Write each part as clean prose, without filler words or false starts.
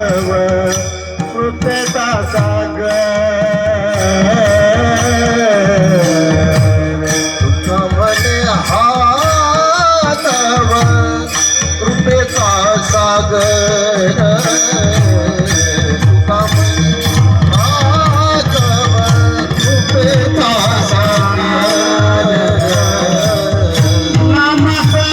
कृपेचा सागर तुझा म्हणे हातव कृपेचा सागर तुझा म्हणे हातव कृपेचा सागर नामाचा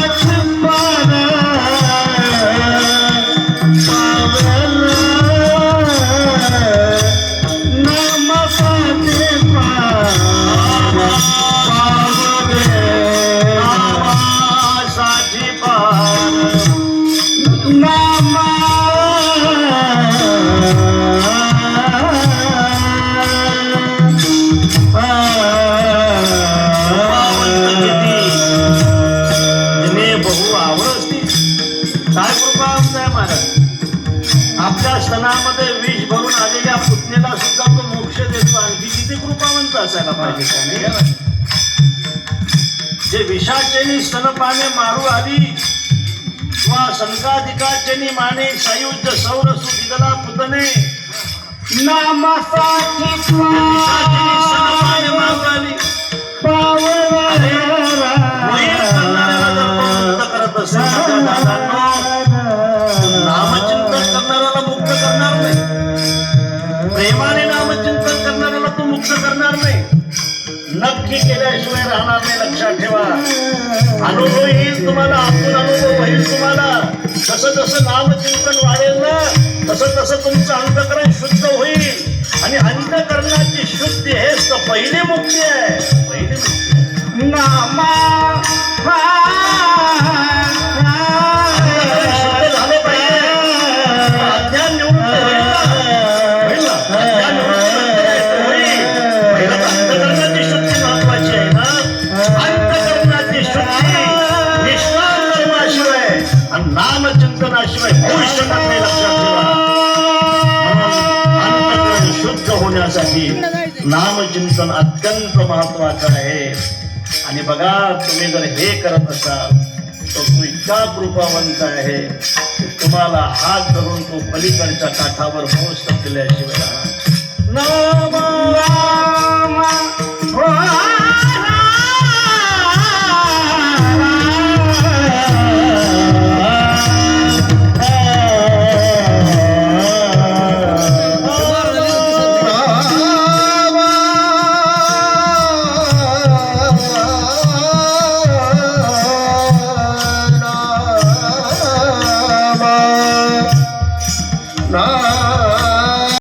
आपल्या स्तनामध्ये विष भरून आलेल्या पुतणेला सुद्धा तो मोक्ष देतो. आणखी किती कृपावंत असायला पाहिजे त्याने. जे विषाचेनी स्तनपाने मारू आली वा संकाधिकाचेनी माने सायुज्य सौर सुदिगला पुतणे नामासाठी स्तनपाने मारू आली करत असेल नामचिंतन करणाऱ्याला मुक्त करणार नाही. प्रेमाने नामचिंतन करणाऱ्याला तो मुक्त करणार नाही. नक्की केल्याशिवाय राहणार नाही. लक्षात ठेवा. अनुभव येईल तुम्हाला. आतून अनुभव होईल तुम्हाला. जसं जसं नामचिंतन वाढेल ना तसं तसं तुमचं अंतःकरण शुद्ध होईल. आणि अंतःकरणाची शुद्धी हेच तर पहिली मुक्ती आहे. पहिली मुक्ती नामा नामचिंतनाशिवाय होऊ शकत नाही. लक्षात ठेवा. अंतःकरण शुद्ध होण्यासाठी नामचिंतन अत्यंत महत्वाचं आहे. आणि बघा तुम्ही जर हे करत असाल तर तो इतका कृपावंत आहे तुम्हाला हात धरून तो पलीकडच्या काठावर पोहोचत केल्याशिवाय नाम ना